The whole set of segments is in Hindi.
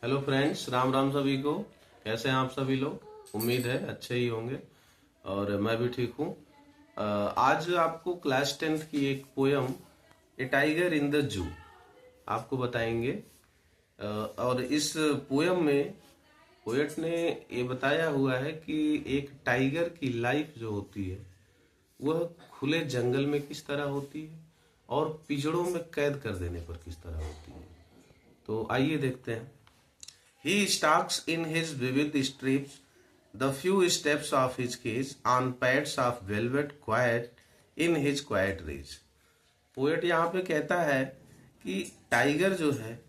हेलो फ्रेंड्स, राम राम सभी को। कैसे हैं आप सभी लोग? उम्मीद है अच्छे ही होंगे और मैं भी ठीक हूँ। आज आपको क्लास 10th की एक poem A tiger in the zoo आपको बताएंगे। और इस पोयम में पोएट ने ये बताया हुआ है कि एक टाइगर की लाइफ जो होती है वह खुले जंगल में किस तरह होती है और पिंजड़ों में कैद कर देने पर किस तरह होती है। तो आइए देखते हैं। He stalks in his vivid strips the few steps of his cage on pads of velvet quiet in his quiet reach. Poet यहाँ पे कहता है कि टाइगर जो है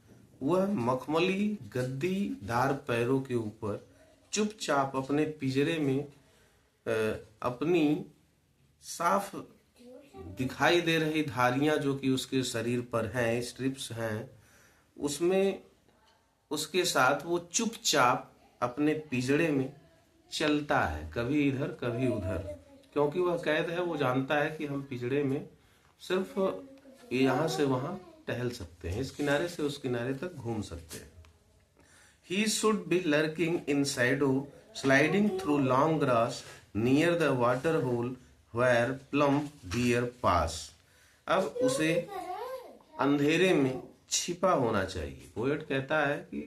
वह मखमली गद्दीदार पैरों के ऊपर चुपचाप अपने पिंजरे में अपनी साफ दिखाई दे रही धारियां जो कि उसके शरीर पर हैं, स्ट्रिप्स हैं, उसमें उसके साथ वो चुपचाप अपने पिंजड़े में चलता है, कभी इधर कभी उधर, क्योंकि वह कैद है। वो जानता है कि हम पिंजड़े में सिर्फ यहाँ से वहां टहल सकते हैं, इस किनारे से उस किनारे तक घूम सकते हैं। He should be lurking in shadow, sliding through long grass near the water hole where plump deer pass. अब उसे अंधेरे में छिपा होना चाहिए। पोएट कहता है कि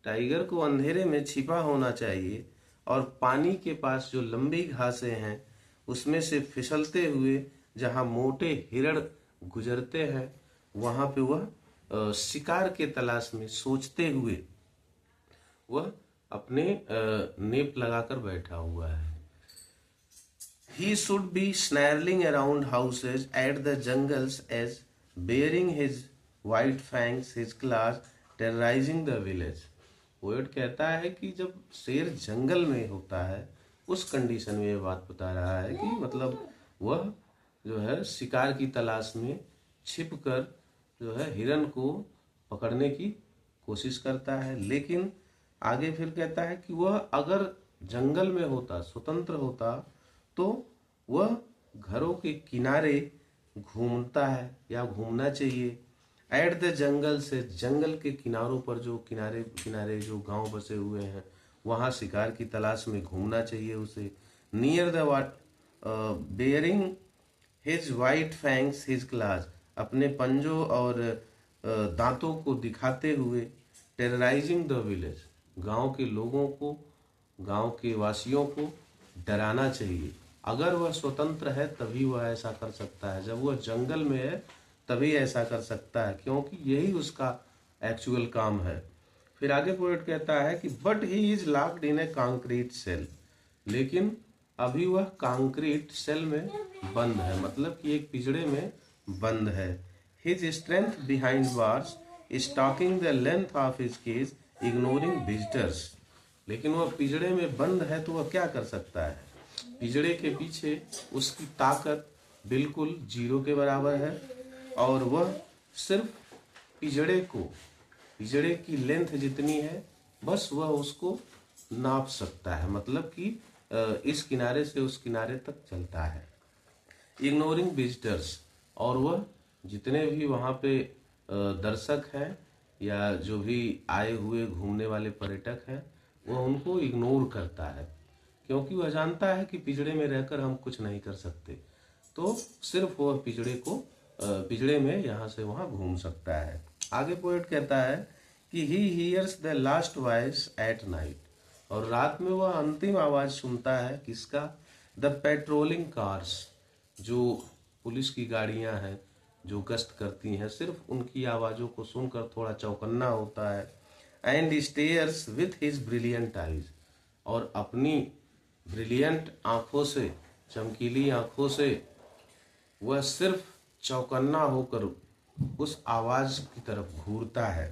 टाइगर को अंधेरे में छिपा होना चाहिए और पानी के पास जो लंबी घासें हैं उसमें से फिसलते हुए जहां मोटे हिरण गुजरते हैं वहां पे वह शिकार के तलाश में सोचते हुए वह अपने नेप लगाकर बैठा हुआ है। He should be snarling around houses at the jungles as bearing his white fangs, his claws, terrorizing the village. Poet कहता है कि जब शेर जंगल में होता है उस कंडीशन में ये बात बता रहा है कि मतलब वह जो है शिकार की तलाश में छिपकर जो है हिरन को पकड़ने की कोशिश करता है। लेकिन आगे फिर कहता है कि वह अगर जंगल में होता, स्वतंत्र होता, तो वह घरों के किनारे घूमता है या घूमना चाहिए। एट द जंगल से जंगल के किनारों पर जो किनारे किनारे जो गांव बसे हुए हैं वहां शिकार की तलाश में घूमना चाहिए उसे। Near the what bearing his white fangs his class, अपने पंजों और दांतों को दिखाते हुए। टेरराइजिंग द विलेज, गांव के लोगों को, गांव के वासियों को डराना चाहिए। अगर वह स्वतंत्र है तभी वह ऐसा कर सकता है, जब वह जंगल में है तभी ऐसा कर सकता है, क्योंकि यही उसका एक्चुअल काम है। फिर आगे पोएट कहता है कि but he is locked in a concrete cell, लेकिन अभी वह कंक्रीट सेल में बंद है, मतलब कि एक पिंजड़े में बंद है। His strength behind bars stalking the length of his cage ignoring visitors, लेकिन वह पिंजड़े में बंद है तो वह क्या कर सकता है? पिंजड़े के पीछे उसकी ताकत बिल्कुल जीरो के बराबर है और वह सिर्फ पिंजड़े की लेंथ जितनी है बस वह उसको नाप सकता है, मतलब कि इस किनारे से उस किनारे तक चलता है। इग्नोरिंग विजिटर्स, और वह जितने भी वहाँ पे दर्शक हैं या जो भी आए हुए घूमने वाले पर्यटक हैं वह उनको इग्नोर करता है, क्योंकि वह जानता है कि पिंजड़े में रहकर हम कुछ नहीं कर सकते, तो सिर्फ वह पिंजड़े में यहाँ से वहाँ घूम सकता है। आगे पोएट कहता है कि he hears the last voice at night, और रात में वह अंतिम आवाज सुनता है किसका? द पेट्रोलिंग कार्स, जो पुलिस की गाड़ियां हैं जो गश्त करती हैं, सिर्फ उनकी आवाजों को सुनकर थोड़ा चौकन्ना होता है। And stairs with his brilliant eyes, और अपनी ब्रिलियंट आंखों से, चमकीली आंखों से वह सिर्फ चौकन्ना होकर उस आवाज की तरफ घूरता है।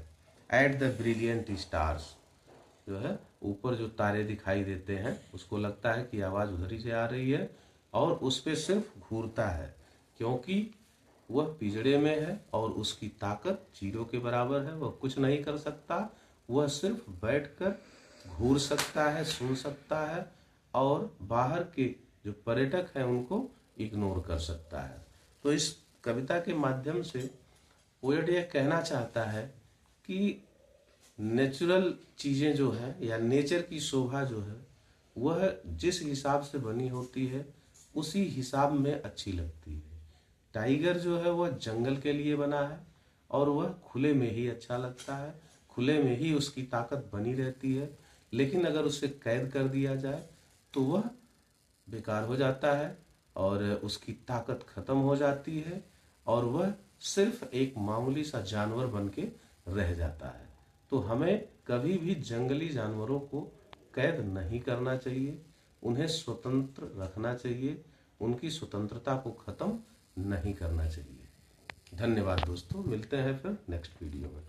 एट द ब्रिलियंट स्टार्स, जो है ऊपर जो तारे दिखाई देते हैं उसको लगता है कि आवाज उधर ही से आ रही है और उस पे सिर्फ घूरता है, क्योंकि वह पिंजड़े में है और उसकी ताकत जीरो के बराबर है। वह कुछ नहीं कर सकता, वह सिर्फ बैठकर घूर सकता है, सुन सकता है और बाहर के जो पर्यटक हैं उनको इग्नोर कर सकता है। तो इस कविता के माध्यम से पोएट यह कहना चाहता है कि नेचुरल चीजें जो है या नेचर की शोभा जो है वह जिस हिसाब से बनी होती है उसी हिसाब में अच्छी लगती है। टाइगर जो है वह जंगल के लिए बना है और वह खुले में ही अच्छा लगता है, खुले में ही उसकी ताकत बनी रहती है। लेकिन अगर उसे कैद कर दिया जाए तो वह बेकार हो जाता है और उसकी ताकत खत्म हो जाती है और वह सिर्फ एक मामूली सा जानवर बन के रह जाता है। तो हमें कभी भी जंगली जानवरों को कैद नहीं करना चाहिए, उन्हें स्वतंत्र रखना चाहिए, उनकी स्वतंत्रता को खत्म नहीं करना चाहिए। धन्यवाद दोस्तों, मिलते हैं फिर नेक्स्ट वीडियो में।